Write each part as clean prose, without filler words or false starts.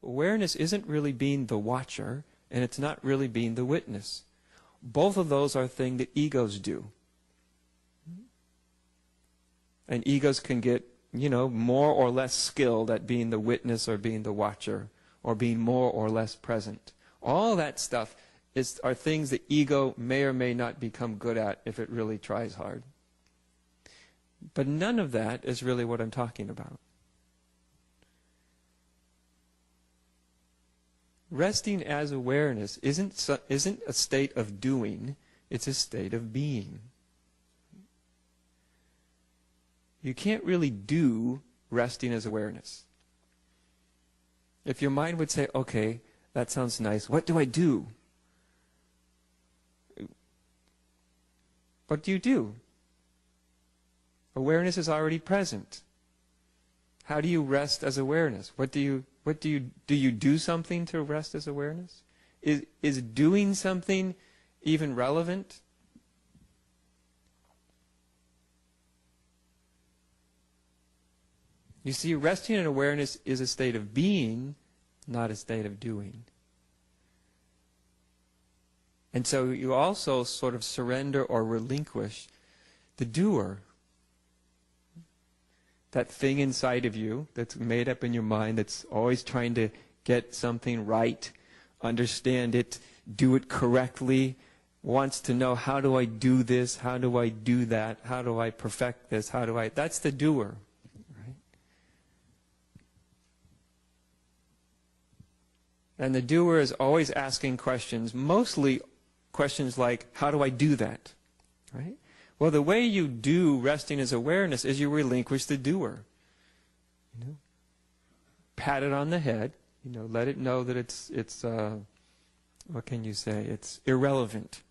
awareness isn't really being the watcher, and it's not really being the witness. Both of those are things that egos do. And egos can get, more or less skilled at being the witness or being the watcher, or being more or less present. All that stuff are things the ego may or may not become good at if it really tries hard. But none of that is really what I'm talking about. Resting as awareness isn't a state of doing, it's a state of being. You can't really do resting as awareness. If your mind would say, okay, that sounds nice, what do I do? What do you do? Awareness is already present. How do you rest as awareness? Do you do something to rest as awareness? Is doing something even relevant? You see, resting in awareness is a state of being, not a state of doing. And so you also sort of surrender or relinquish the doer. That thing inside of you that's made up in your mind that's always trying to get something right, understand it, do it correctly, wants to know, how do I do this, how do I do that, how do I perfect this, that's the doer. Right? And the doer is always asking questions, mostly questions like, how do I do that? Right? Well, the way you do resting as awareness is you relinquish the doer. Pat it on the head. Let it know that it's what can you say? It's irrelevant.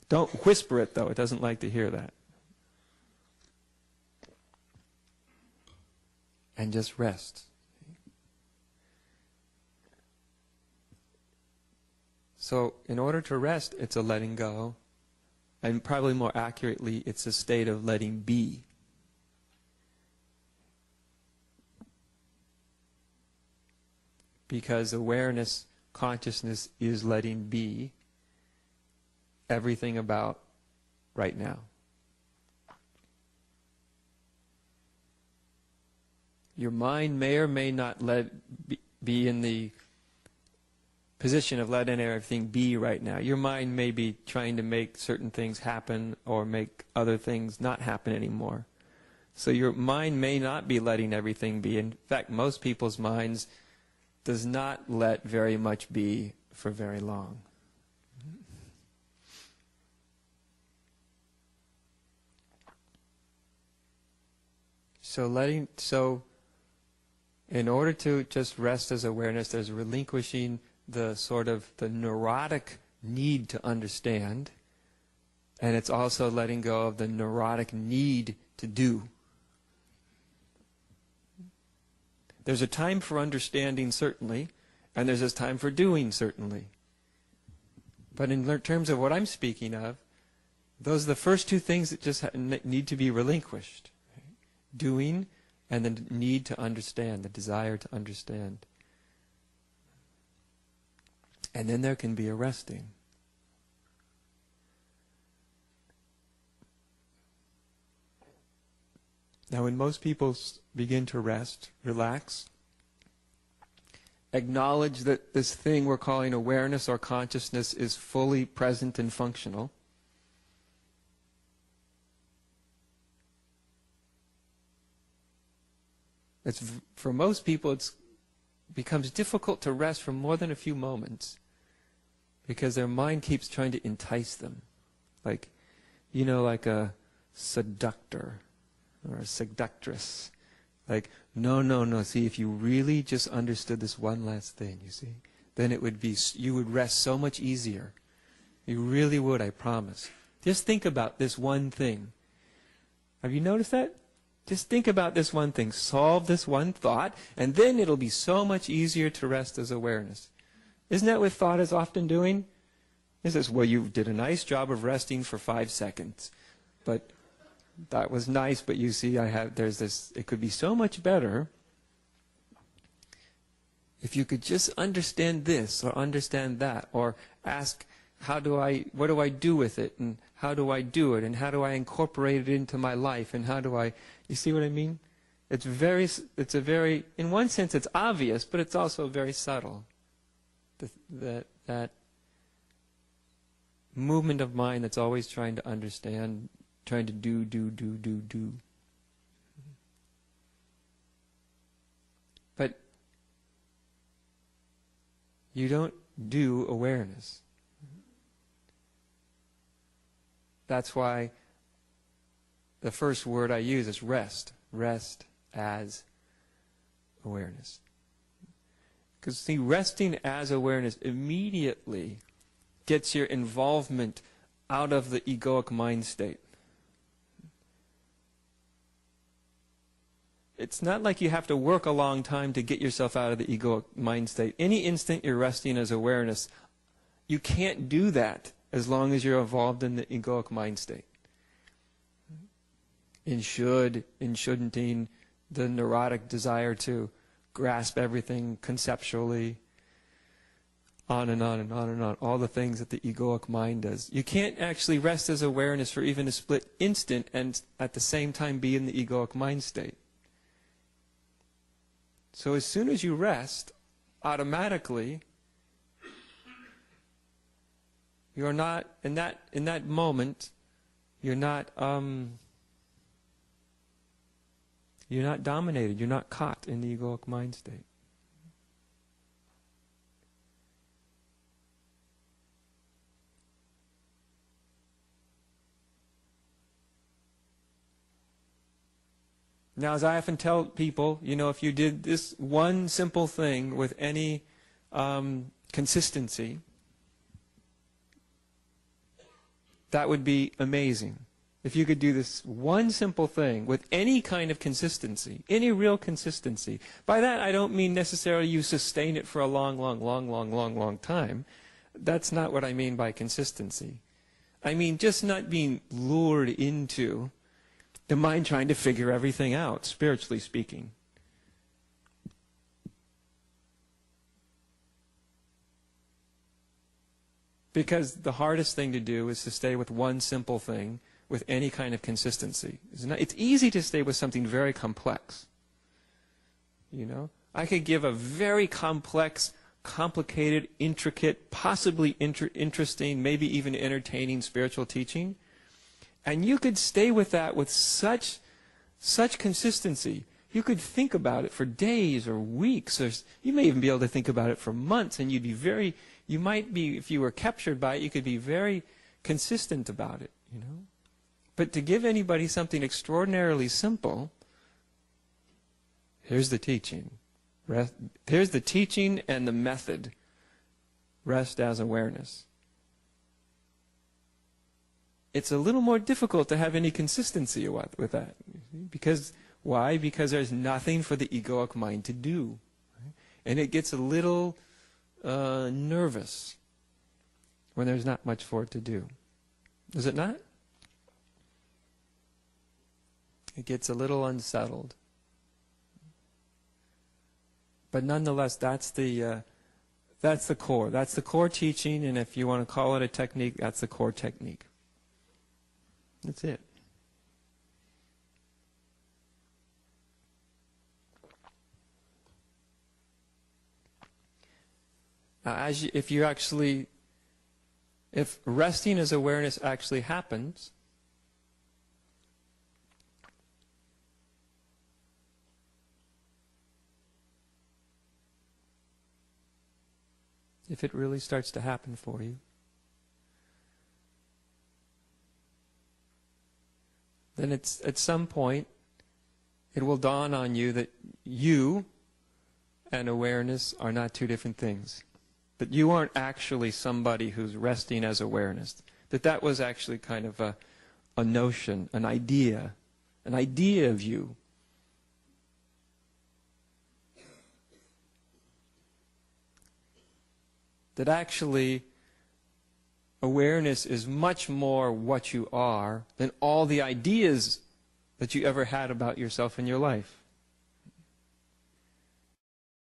Don't whisper it, though. It doesn't like to hear that. And just rest. So, in order to rest, it's a letting go. And probably more accurately, it's a state of letting be. Because awareness, consciousness is letting be everything about right now. Your mind may or may not be in the position of letting everything be right now. Your mind may be trying to make certain things happen or make other things not happen anymore. So your mind may not be letting everything be. In fact, most people's minds does not let very much be for very long. So in order to just rest as awareness, there's relinquishing the sort of the neurotic need to understand, and it's also letting go of the neurotic need to do. There's a time for understanding, certainly, and there's a time for doing, certainly. But in terms of what I'm speaking of, those are the first two things that just need to be relinquished. Right? Doing and the need to understand, the desire to understand. And then there can be a resting. Now when most people begin to rest, relax, acknowledge that this thing we're calling awareness or consciousness is fully present and functional, for most people it becomes difficult to rest for more than a few moments because their mind keeps trying to entice them. Like a seductor or a seductress. Like, no, see, if you really just understood this one last thing, you see, then you would rest so much easier. You really would, I promise. Just think about this one thing. Have you noticed that? Just think about this one thing. Solve this one thought, and then it'll be so much easier to rest as awareness. Isn't that what thought is often doing? It says, well, you did a nice job of resting for 5 seconds. But that was nice, but you see, it could be so much better if you could just understand this or understand that, or ask, what do I do with it, and how do I do it, and how do I incorporate it into my life, and how do I, you see what I mean? It's a very, in one sense it's obvious, but it's also very subtle. That movement of mind that's always trying to understand, trying to do. But you don't do awareness. That's why the first word I use is rest. Rest as awareness. Because see, resting as awareness immediately gets your involvement out of the egoic mind state. It's not like you have to work a long time to get yourself out of the egoic mind state. Any instant you're resting as awareness, you can't do that as long as you're involved in the egoic mind state. In shouldn'ting, the neurotic desire to grasp everything conceptually, on and on and on and on, all the things that the egoic mind does. You can't actually rest as awareness for even a split instant and at the same time be in the egoic mind state. So as soon as you rest, automatically, you're not, in that moment, you're not dominated, you're not caught in the egoic mind state. Now, as I often tell people, if you did this one simple thing with any consistency, that would be amazing. If you could do this one simple thing with any kind of consistency, any real consistency. By that, I don't mean necessarily you sustain it for a long time. That's not what I mean by consistency. I mean just not being lured into the mind trying to figure everything out, spiritually speaking. Because the hardest thing to do is to stay with one simple thing with any kind of consistency. It's easy to stay with something very complex. I could give a very complex, complicated, intricate, possibly interesting, maybe even entertaining spiritual teaching. And you could stay with that with such consistency. You could think about it for days or weeks, or you may even be able to think about it for months, and you might be, if you were captured by it, you could be very consistent about it, But to give anybody something extraordinarily simple, here's the teaching. Here's the teaching and the method. Rest as awareness. It's a little more difficult to have any consistency with that. Because, why? Because there's nothing for the egoic mind to do. And it gets a little nervous when there's not much for it to do. Does it not? It gets a little unsettled. But nonetheless, that's the core. That's the core teaching, and if you want to call it a technique, that's the core technique. That's it. Now, if resting as awareness actually happens, if it really starts to happen for you, then it's at some point it will dawn on you that you and awareness are not two different things. That you aren't actually somebody who's resting as awareness. That was actually kind of a notion, an idea of you. That actually awareness is much more what you are than all the ideas that you ever had about yourself in your life.